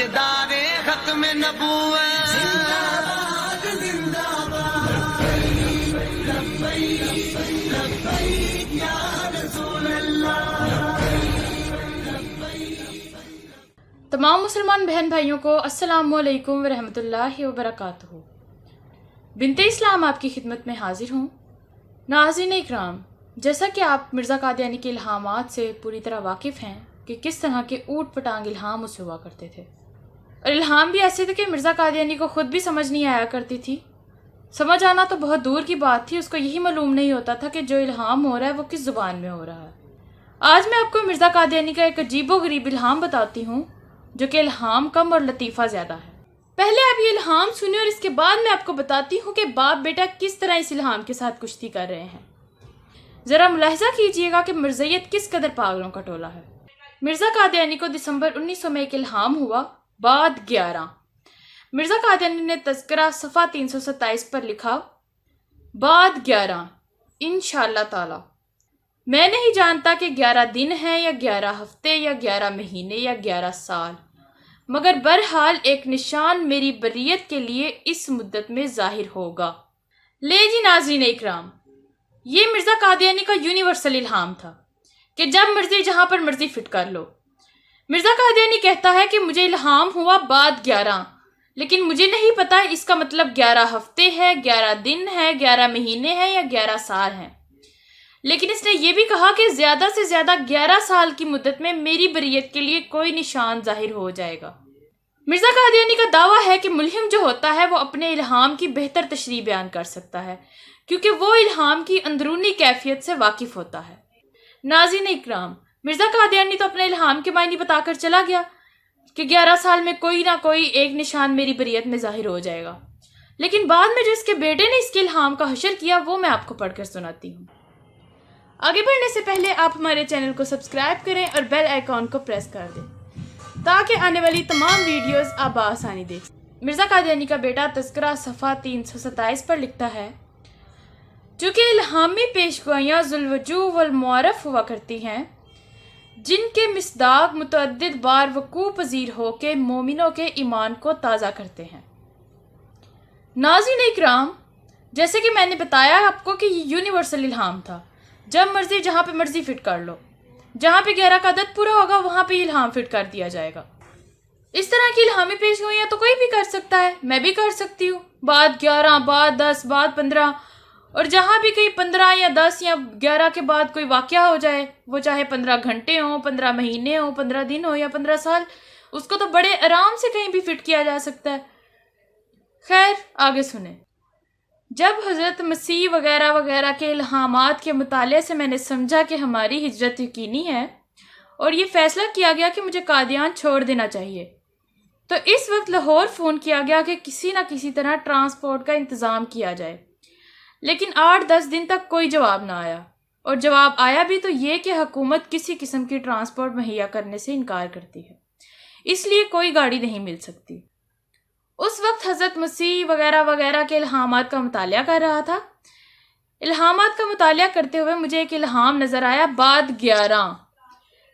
ताजदारे खत्म नबूवत। तमाम मुसलमान बहन भाइयों को अस्सलामु अलैकुम व रहमतुल्लाहि व बरकातुहू। बिनते इस्लाम आपकी खिदमत में हाजिर हूँ। नाज़रीन इकराम, जैसा कि आप मिर्ज़ा कादियानी के इल्हामात से पूरी तरह वाकिफ़ हैं कि किस तरह के ऊट पटांग इल्हाम उससे हुआ करते थे, और इल्हाम भी ऐसे थे कि मिर्ज़ा कादियानी को ख़ुद भी समझ नहीं आया करती थी। समझ आना तो बहुत दूर की बात थी, उसको यही मालूम नहीं होता था कि जो इल्हाम हो रहा है वो किस ज़ुबान में हो रहा है। आज मैं आपको मिर्ज़ा कादियानी का एक अजीबो गरीब इल्हाम बताती हूँ, जो कि इल्हाम कम और लतीफ़ा ज़्यादा है। पहले आप ये इल्हाम सुनिए और इसके बाद मैं आपको बताती हूँ कि बाप बेटा किस तरह इस इल्हाम के साथ कुश्ती कर रहे हैं। ज़रा मुलाहिज़ा कीजिएगा कि मिर्ज़ैयत किस कदर पागलों का टोला है। मिर्ज़ा कादियानी को दिसंबर 1900 में एक इल्हाम हुआ, बाद 11। मिर्ज़ा कादियानी ने तज़किरा सफ़ा 327 पर लिखा, बाद 11 इंशाअल्लाह ताला। मैं नहीं जानता कि 11 दिन हैं या 11 हफ्ते या 11 महीने या 11 साल, मगर बहरहाल एक निशान मेरी बरियत के लिए इस मुद्दत में ज़ाहिर होगा। ले जी नाज़रीन इकराम, ये मिर्ज़ा कादियानी का यूनिवर्सल इल्हाम था कि जब मर्ज़ी जहाँ पर मर्ज़ी फिट कर लो। मिर्ज़ा कादियानी कहता है कि मुझे इल्हाम हुआ बाद 11, लेकिन मुझे नहीं पता इसका मतलब 11 हफ्ते है, 11 दिन है, 11 महीने हैं या 11 साल हैं। लेकिन इसने ये भी कहा कि ज़्यादा से ज़्यादा 11 साल की मुद्दत में मेरी बरियत के लिए कोई निशान ज़ाहिर हो जाएगा। मिर्ज़ा कादियानी का दावा है कि मुल्हिम जो होता है वो अपने इल्हाम की बेहतर तशरीह बयान कर सकता है, क्योंकि वो इल्हाम की अंदरूनी कैफियत से वाकिफ़ होता है। नाज़रीन इकराम, मिर्ज़ा कादियानी तो अपने इल्हाम के मायने बताकर चला गया कि 11 साल में कोई ना कोई एक निशान मेरी बरियत में ज़ाहिर हो जाएगा, लेकिन बाद में जो इसके बेटे ने इसके इल्हाम का हशर किया वो मैं आपको पढ़कर सुनाती हूँ। आगे बढ़ने से पहले आप हमारे चैनल को सब्सक्राइब करें और बेल आइकॉन को प्रेस कर दें ताकि आने वाली तमाम वीडियोस आप बआसानी देख सकें। मिर्ज़ा कादियानी का बेटा तज़किरा सफ़ा 327 पर लिखता है, चूँकि इल्हामी पेशगोइयाँ ज़ुल्वजू वल मुअर्रफ हुआ करती हैं, जिनके मिसदाक मुतअद्दिद बार वक़ू पज़ीर हो के मोमिनों के ईमान को ताज़ा करते हैं। नाज़रीन इकराम, जैसे कि मैंने बताया आपको कि ये यूनिवर्सल इल्हाम था, जब मर्ज़ी जहाँ पे मर्ज़ी फिट कर लो, जहाँ पे 11 का अदद पूरा होगा वहाँ पे इल्हाम फिट कर दिया जाएगा। इस तरह की इल्हामी पेशगोइयाँ तो कोई भी कर सकता है, मैं भी कर सकती हूँ। बाद 11, बाद 10, बाद 15, और जहाँ भी कहीं 15 या 10 या 11 के बाद कोई वाक़या हो जाए, वो चाहे 15 घंटे हो, 15 महीने हो, 15 दिन हो या 15 साल, उसको तो बड़े आराम से कहीं भी फिट किया जा सकता है। खैर, आगे सुने। जब हज़रत मसीह वगैरह वगैरह के इल्हामात के मुताले से मैंने समझा कि हमारी हिजरत यकीनी है और ये फ़ैसला किया गया कि मुझे कादियान छोड़ देना चाहिए, तो इस वक्त लाहौर फ़ोन किया गया कि किसी न किसी तरह ट्रांसपोर्ट का इंतज़ाम किया जाए। लेकिन 8-10 दिन तक कोई जवाब ना आया, और जवाब आया भी तो ये कि हुकूमत किसी किस्म की ट्रांसपोर्ट मुहैया करने से इनकार करती है, इसलिए कोई गाड़ी नहीं मिल सकती। उस वक्त हज़रत मसीह वगैरह वगैरह के इल्हामात का मुतालिया कर रहा था। इल्हामात का मुतालिया करते हुए मुझे एक इल्हाम नज़र आया, बाद 11।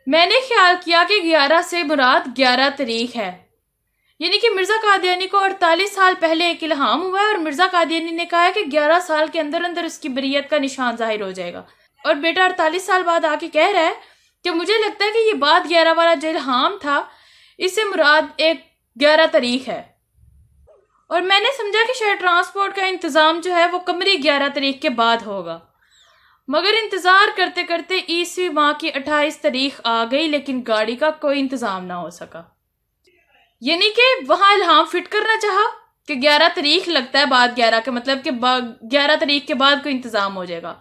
मैंने ख्याल किया कि 11 से मुराद 11 तारीख है, यानी कि मिर्ज़ा कादियानी को 48 साल पहले एक इल्हाम हुआ है और मिर्ज़ा कादियानी ने कहा है कि 11 साल के अंदर अंदर उसकी बरियत का निशान ज़ाहिर हो जाएगा, और बेटा 48 साल बाद आके कह रहा है कि मुझे लगता है कि ये बाद 11 वाला जो इल्हाम था इससे मुराद एक 11 तारीख है, और मैंने समझा कि शायद ट्रांसपोर्ट का इंतज़ाम जो है वो कमरी 11 तारीख के बाद होगा। मगर इंतज़ार करते करते ईस्वी माह की 28 तारीख आ गई, लेकिन गाड़ी का कोई इंतज़ाम ना हो सका। यानी कि वहाँ इल्हाम फिट करना चाहा कि 11 तारीख लगता है बाद 11 का मतलब कि 11 तारीख के बाद कोई इंतज़ाम हो जाएगा,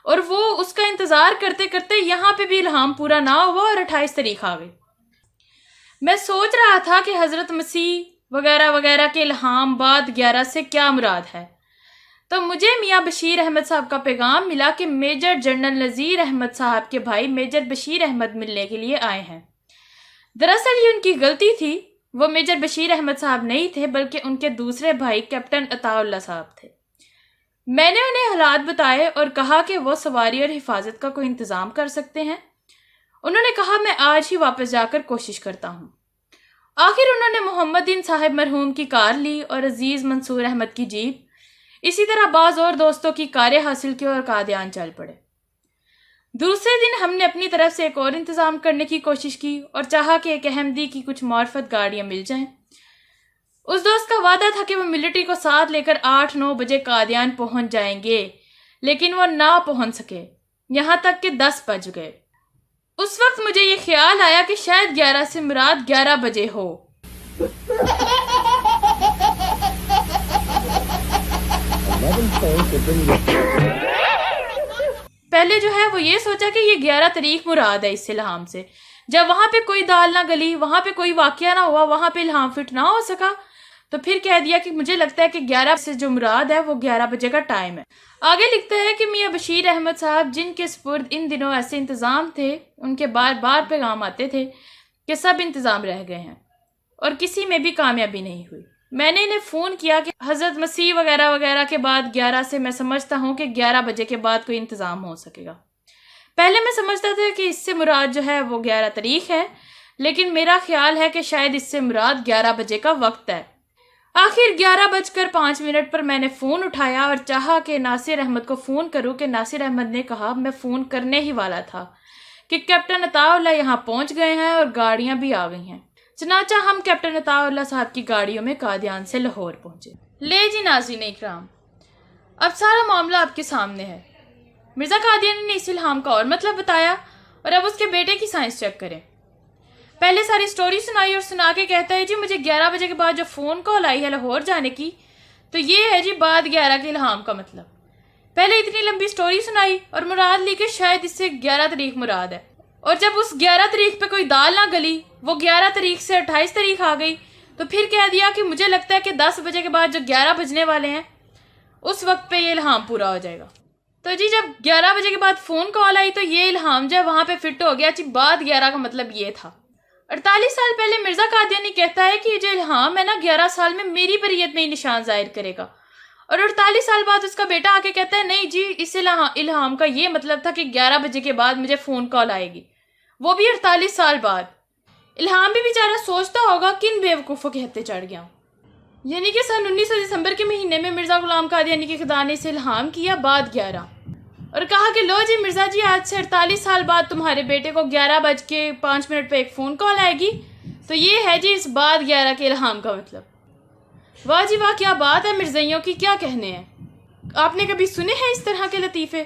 और वो उसका इंतज़ार करते करते यहाँ पे भी इल्हाम पूरा ना हुआ और 28 तारीख आ गई। मैं सोच रहा था कि हज़रत मसीह वगैरह वगैरह के इल्हाम बाद 11 से क्या मुराद है, तो मुझे मियाँ बशीर अहमद साहब का पैगाम मिला कि मेजर जनरल नज़ीर अहमद साहब के भाई मेजर बशीर अहमद मिलने के लिए आए हैं। दरअसल ये उनकी गलती थी, वो मेजर बशीर अहमद साहब नहीं थे बल्कि उनके दूसरे भाई कैप्टन अताउल्लाह साहब थे। मैंने उन्हें हालात बताए और कहा कि वो सवारी और हिफाजत का कोई इंतज़ाम कर सकते हैं। उन्होंने कहा मैं आज ही वापस जाकर कोशिश करता हूँ। آخر انہوں نے محمد دین صاحب مرحوم کی کار لی اور عزیز منصور احمد کی جیپ، اسی طرح بعض اور دوستوں کی کاریں حاصل کی اور قادیان چل پڑے۔ دوسرے دن ہم نے اپنی طرف سے ایک اور انتظام کرنے کی کوشش کی اور چاہا کہ ایک احمدی کی کچھ معرفت گاڑیاں مل جائیں۔ اس دوست کا وعدہ تھا کہ وہ ملٹری کو ساتھ لے کر 8-9 بجے قادیان پہنچ جائیں گے، لیکن وہ نہ پہنچ سکے، یہاں تک کہ 10 بج گئے۔ اس وقت مجھے یہ خیال آیا کہ شاید 11 سے مراد 11 بجے ہو۔ پہلے جو ہے وہ یہ سوچا کہ یہ 11 تاریخ مراد ہے اس الہام سے۔ جب وہاں پہ کوئی دال نہ گلی، وہاں پہ کوئی واقعہ نہ ہوا، وہاں پہ الہام فٹ نہ ہو سکا، تو پھر کہہ دیا کہ مجھے لگتا ہے کہ 11 سے جو مراد ہے وہ 11 بجے کا ٹائم ہے۔ آگے لکھتا ہے کہ میاں بشیر احمد صاحب جن کے سپرد ان دنوں ایسے انتظام تھے، ان کے بار بار پیغام آتے تھے کہ سب انتظام رہ گئے ہیں اور کسی میں بھی کامیابی نہیں ہوئی۔ میں نے انہیں فون کیا کہ حضرت مسیح وغیرہ وغیرہ کے بعد 11 سے میں سمجھتا ہوں کہ 11 بجے کے بعد کوئی انتظام ہو سکے گا۔ پہلے میں سمجھتا تھا کہ اس سے مراد جو ہے وہ 11 تاریخ ہے، لیکن میرا خیال ہے کہ شاید اس سے مراد 11 بجے کا وقت ہے۔ آخر 11:05 پر میں نے فون اٹھایا اور چاہا کہ ناصر احمد کو فون کروں کہ ناصر احمد نے کہا میں فون کرنے ہی والا تھا کہ کیپٹن عطا اللہ یہاں پہنچ گئے ہیں اور گاڑیاں بھی آ گئی ہیں۔ چنانچہ ہم کیپٹن عطا اللہ صاحب کی گاڑیوں میں قادیان سے لاہور پہنچے۔ لے جی ناظرین اکرام، اب سارا معاملہ آپ کے سامنے ہے۔ مرزا قادیانی نے اس الہام کا اور مطلب بتایا اور اب اس کے بیٹے کی سائنس چیک کریں۔ پہلے ساری سٹوری سنائی اور سنا کے کہتا ہے جی مجھے 11 بجے کے بعد جو فون کال آئی ہے لاہور جانے کی، تو یہ ہے جی بعد 11 کے الہام کا مطلب۔ پہلے اتنی لمبی سٹوری سنائی اور مراد لی کہ شاید اس سے 11 تاریخ مراد ہے، اور جب اس 11 تاریخ پہ کوئی دال نہ گلی، وہ 11 تاریخ سے 28 تاریخ آ گئی، تو پھر کہہ دیا کہ مجھے لگتا ہے کہ 10 بجے کے بعد جو 11 بجنے والے ہیں اس وقت پہ یہ الہام پورا ہو جائے گا۔ تو جی جب 11 بجے کے بعد فون کال آئی تو یہ الہام جو ہے وہاں پہ فٹ ہو گیا جی بعد 11 کا مطلب یہ تھا۔ 48 سال پہلے مرزا قادیانی کہتا ہے کہ یہ جو الہام ہے نا 11 سال میں میری بریت میں ہی نشان ظاہر کرے گا، اور 48 سال بعد اس کا بیٹا آ کے کہتا ہے نہیں جی اس الہام کا یہ مطلب تھا کہ 11 بجے کے بعد مجھے فون کال آئے گی، وہ بھی 48 سال بعد۔ الہام بھی بیچارہ سوچتا ہوگا کن بیوقوفوں کے ہتھے چڑھ گیا۔ یعنی کہ سن 19 دسمبر کے مہینے میں مرزا غلام قادیانی کے خدا نے اسے الہام کیا بعد 11، اور کہا کہ لو جی مرزا جی آج سے 48 سال بعد تمہارے بیٹے کو 11:05 پہ ایک فون کال آئے گی، تو یہ ہے جی اس بعد 11 کے الہام کا مطلب۔ واہ جی واہ کیا بات ہے، مرزائیوں کی کیا کہنے ہیں، آپ نے کبھی سنے ہیں اس طرح کے لطیفے؟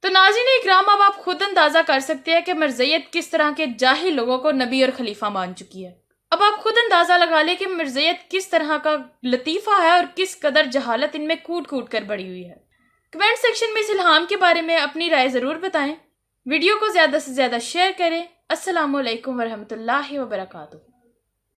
تو ناظرین اکرام اب آپ خود اندازہ کر سکتے ہیں کہ مرزائیت کس طرح کے جاہل لوگوں کو نبی اور خلیفہ مان چکی ہے۔ اب آپ خود اندازہ لگا لیں کہ مرزائیت کس طرح کا لطیفہ ہے اور کس قدر جہالت ان میں کوٹ کوٹ کر بڑھی ہوئی ہے۔ کمنٹ سیکشن میں اس الہام کے بارے میں اپنی رائے ضرور بتائیں، ویڈیو کو زیادہ سے زیادہ شیئر کریں۔ السلام علیکم ورحمۃ اللہ وبرکاتہ۔